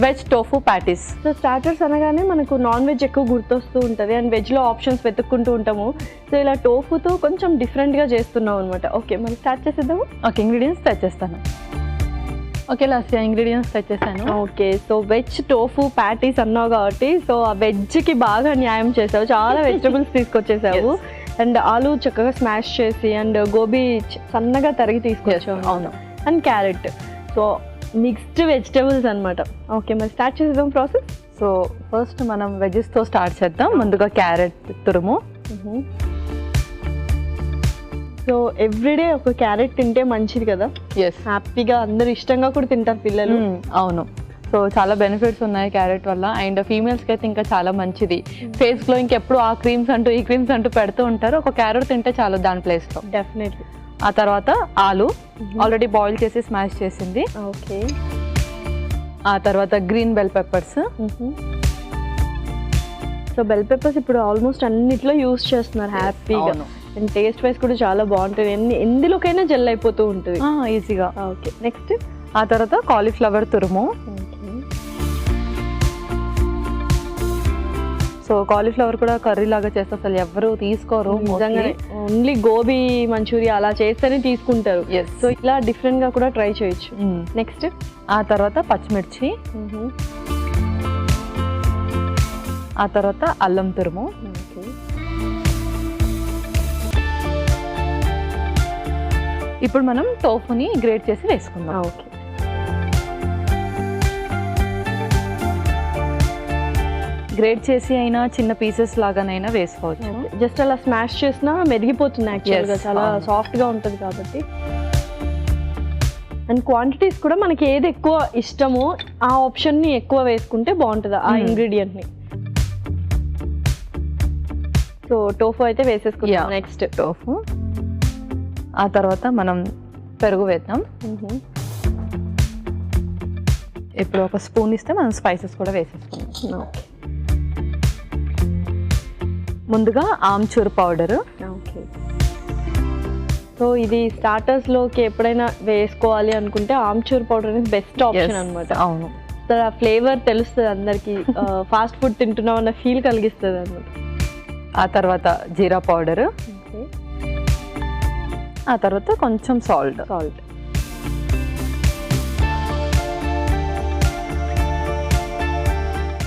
Veg tofu patties. So starters అనగానే మనకు non veg ఎక్కువ గుర్తొస్తూ ఉంటుంది అండ్ వెజ్లో ఆప్షన్స్ వెతుక్కుంటూ ఉంటాము. సో ఇలా టోఫుతో కొంచెం డిఫరెంట్గా చేస్తున్నాం అనమాట. ఓకే, మనం స్టార్ట్ చేసేద్దాము. ఓకే, ఇంగ్రీడియంట్స్ తెచ్చేస్తాను. ఓకే లాస్ట్ ఇంగ్రీడియంట్స్ తెచ్చేసాను. Okay, so veg tofu patties అన్నావు కాబట్టి సో ఆ వెజ్కి బాగా న్యాయం చేసావు. చాలా వెజిటబుల్స్ తీసుకొచ్చేసావు అండ్ ఆలు చక్కగా స్మాష్ చేసి అండ్ గోబీ సన్నగా తరిగి తీసుకొచ్చావు. అవును. And carrot. So mixed vegetables అనమాట. ఓకే, మరి స్టార్ట్ చేసేద్దాం ప్రాసెస్. సో ఫస్ట్ మనం వెజెస్తో స్టార్ట్ చేద్దాం. ముందుగా క్యారెట్ తురుము. సో ఎవ్రీడే ఒక క్యారెట్ తింటే మంచిది కదా. ఎస్, హ్యాపీగా అందరు ఇష్టంగా కూడా తింటారు పిల్లలు. అవును. సో చాలా బెనిఫిట్స్ ఉన్నాయి క్యారెట్ వల్ల. అండ్ ఫీమేల్స్కి అయితే ఇంకా చాలా మంచిది. ఫేస్ గ్లో ఇంకెప్పుడు ఆ క్రీమ్స్ అంటూ ఈ క్రీమ్స్ అంటూ పెడుతూ ఉంటారు. ఒక క్యారెట్ తింటే చాలు దాని ప్లేస్లో. డెఫినెట్లీ. ఆ తర్వాత ఆలు ఆల్రెడీ బాయిల్ చేసి స్మాష్ చేసింది. ఓకే. ఆ తర్వాత green bell peppers. So bell peppers ఇప్పుడు ఆల్మోస్ట్ అన్నిట్లో యూస్ చేస్తున్నారు హ్యాపీగా. అండ్ టేస్ట్ వైజ్ కూడా చాలా బాగుంటుంది. ఎందులోకైనా జెల్ అయిపోతూ ఉంటుంది ఈజీగా. Okay, next. ఆ తర్వాత కాలీఫ్లవర్ తురుము. సో కాలీఫ్లవర్ కూడా కర్రీ లాగా చేస్తే అసలు ఎవరు తీసుకోరు. నిజంగానే ఓన్లీ గోబీ మంచూరియా అలా చేస్తేనే తీసుకుంటారు. సో ఇలా డిఫరెంట్ గా కూడా ట్రై చేయొచ్చు. నెక్స్ట్. ఆ తర్వాత పచ్చిమిర్చి. ఆ తర్వాత అల్లం తురుము. ఇప్పుడు మనం టోఫుని గ్రేట్ చేసి వేసుకుందాం. ఓకే. గ్రేట్ చేసి అయినా చిన్న పీసెస్ లాగానైనా వేసుకోవచ్చు. జస్ట్ అలా స్మాష్ చేసినా మెరిగిపోతుంది యాక్చువల్గా. చాలా సాఫ్ట్గా ఉంటుంది కాబట్టి. అండ్ క్వాంటిటీస్ కూడా మనకి ఏది ఎక్కువ ఇష్టమో ఆ ఆప్షన్ని ఎక్కువ వేసుకుంటే బాగుంటుంది ఆ ఇంగ్రీడియంట్ని. సో టోఫు అయితే వేసేసుకుంటాం. Next tofu. ఆ తర్వాత మనం పెరుగు వేద్దాం. ఇప్పుడు ఒక స్పూన్ ఇస్తే మనం స్పైసెస్ కూడా వేసేసుకుందాం. ఓకే. ముందుగా ఆమ్చూర్ పౌడరు. ఓకే. సో ఇది స్టార్టర్స్లోకి ఎప్పుడైనా వేసుకోవాలి అనుకుంటే ఆమ్చూర్ పౌడర్ అనేది బెస్ట్ ఆప్షన్ అనమాట. అవును. సో ఆ ఫ్లేవర్ తెలుస్తుంది అందరికి. ఫాస్ట్ ఫుడ్ తింటున్నాం అన్న ఫీల్ కలిగిస్తుంది అనమాట. ఆ తర్వాత జీరా పౌడరు. ఆ తర్వాత కొంచెం సాల్ట్.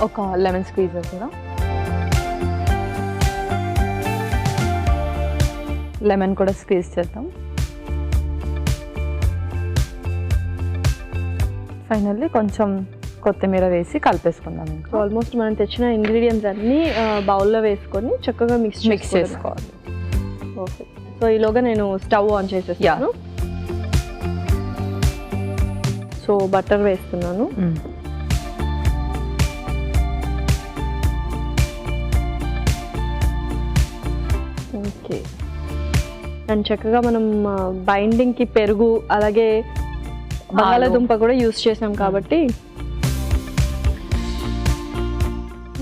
ఒక లెమన్ స్క్వీజర్ కూడా. లెమన్ కూడా స్క్వీజ్ చేద్దాం. ఫైనల్లీ కొంచెం కొత్తిమీర వేసి కలిపేసుకుందాం. ఆల్మోస్ట్ మనం తెచ్చిన ఇంగ్రీడియంట్స్ అన్నీ బౌల్లో వేసుకొని చక్కగా మిక్స్ చేసుకోవాలి. ఓకే. సో ఈలోగా నేను స్టవ్ ఆన్ చేసేస్తాను. సో బటర్ వేస్తున్నాను. ఓకే. అండ్ చక్కగా మనం బైండింగ్కి పెరుగు అలాగే బంగాళాదుంప కూడా యూస్ చేసాం కాబట్టి.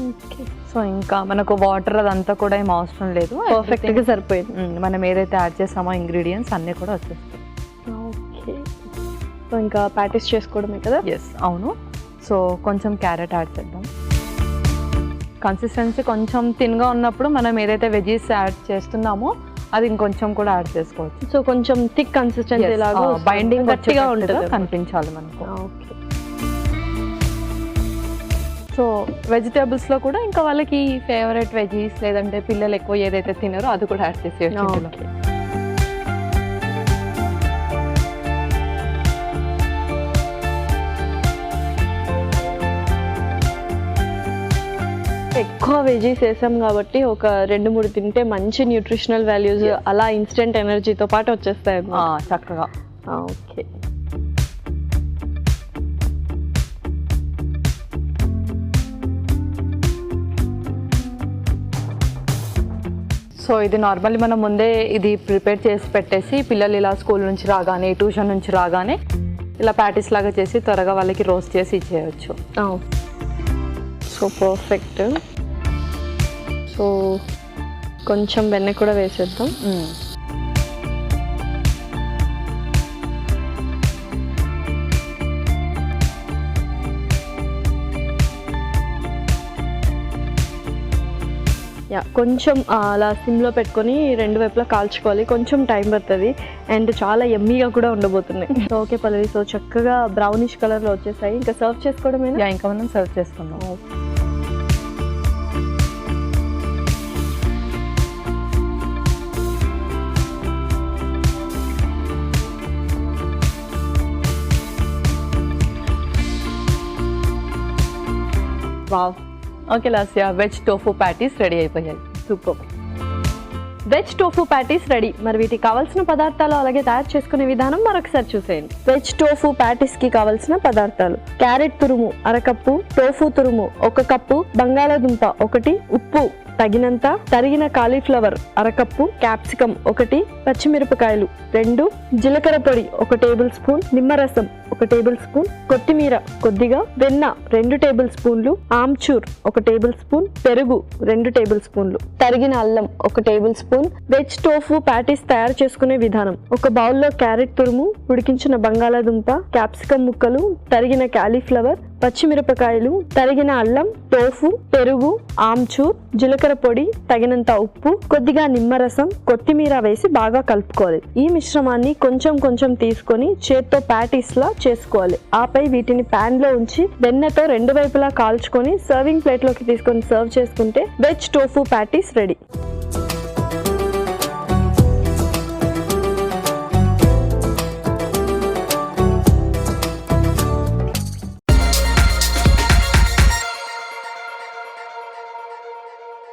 ఓకే. సో ఇంకా మనకు వాటర్ అదంతా కూడా ఏం అవసరం లేదు. పర్ఫెక్ట్గా సరిపోయింది. మనం ఏదైతే యాడ్ చేసామో ఇంగ్రీడియంట్స్ అన్నీ కూడా వచ్చేస్తాయి. ఓకే. సో ఇంకా ప్యాటీస్ చేసుకోవడమే కదా. ఎస్, అవును. సో కొంచెం క్యారెట్ యాడ్ చేద్దాం. కన్సిస్టెన్సీ కొంచెం థిన్గా ఉన్నప్పుడు మనం ఏదైతే వెజీస్ యాడ్ చేస్తున్నామో అది ఇంకొంచెం కూడా యాడ్ చేసుకోవచ్చు. సో కొంచెం థిక్ కన్సిస్టెన్సీ లాగా బైండింగ్ గట్టిగా ఉంటుంది కనిపించాలి మనకు. ఓకే. సో వెజిటేబుల్స్లో కూడా ఇంకా వాళ్ళకి ఫేవరెట్ వెజీస్ లేదంటే పిల్లలు ఎక్కువ ఏదైతే తినారో అది కూడా యాడ్ చేసేయచ్చు. ఎక్కువ వెజీస్ వేసాం కాబట్టి ఒక 2-3 తింటే మంచి న్యూట్రిషనల్ వాల్యూస్ అలా ఇన్స్టెంట్ ఎనర్జీతో పాటు వచ్చేస్తాయి చక్కగా. ఓకే. సో ఇది నార్మల్లీ మనం ముందే ఇది ప్రిపేర్ చేసి పెట్టేసి పిల్లలు ఇలా స్కూల్ నుంచి రాగానే ట్యూషన్ నుంచి రాగానే ఇలా ప్యాటీస్ లాగా చేసి త్వరగా వాళ్ళకి రోస్ట్ చేసి ఇచ్చేయచ్చు. So perfect. సో కొంచెం వెన్న కూడా వేసేద్దాం. కొంచెం అలా సిమ్లో పెట్టుకొని 2 వైపులా కాల్చుకోవాలి, కొంచెం టైం పడుతుంది అండ్ చాలా ఎమ్మీగా కూడా ఉండబోతున్నాయి. ఓకే పల్లవి, సో చక్కగా బ్రౌనిష్ కలర్లో వచ్చేసాయి. ఇంకా సర్వ్ చేసుకోవడమేనా? ఇంకా మనం సర్వ్ చేసుకుందాం. Wow. Okay Lasya, veg tofu patties ready అయిపోయాయి. Super. Veg tofu patties ready. మరి వీటికి కావాల్సిన పదార్థాలు అలాగే తయారు చేసుకునే విధానం మరొకసారి చూసేయండి. వెజ్ టోఫు ప్యాటీస్ కి కావాల్సిన పదార్థాలు: క్యారెట్ తురుము 1 కప్పు, టోఫు తురుము 1 కప్పు, బంగాళాదుంప 1, ఉప్పు తగినంత, తరిగిన కాలీఫ్లవర్ 1 కప్పు, క్యాప్సికం 1, పచ్చిమిరపకాయలు 2, జీలకర్ర పొడి 1 టేబుల్ స్పూన్, నిమ్మరసం 1 టేబుల్ స్పూన్, కొత్తిమీర కొద్దిగా, వెన్న 2 టేబుల్ స్పూన్లు, ఆమ్చూర్ 1 టేబుల్ స్పూన్, పెరుగు 2 టేబుల్ స్పూన్లు, తరిగిన అల్లం 1 table spoon. Veg tofu patties తయారు చేసుకునే విధానం: ఒక బౌల్లో క్యారెట్ తురుము, ఉడికించిన బంగాళాదుంప, క్యాప్సికం ముక్కలు, తరిగిన కాలీఫ్లవర్, పచ్చిమిరపకాయలు, తరిగిన అల్లం, టోఫు, పెరుగు, ఆమ్చూర్, జీలకర్ర పొడి, తగినంత ఉప్పు, కొద్దిగా నిమ్మరసం, కొత్తిమీర వేసి బాగా కలుపుకోవాలి. ఈ మిశ్రమాన్ని కొంచెం కొంచెం తీసుకొని చేత్తో ప్యాటీస్ లా చేసుకోవాలి. ఆపై వీటిని పాన్ లో ఉంచి వెన్నతో 2 వైపులా కాల్చుకొని సర్వింగ్ ప్లేట్ లోకి తీసుకొని సర్వ్ చేసుకుంటే వెజ్ టోఫు ప్యాటీస్ రెడీ.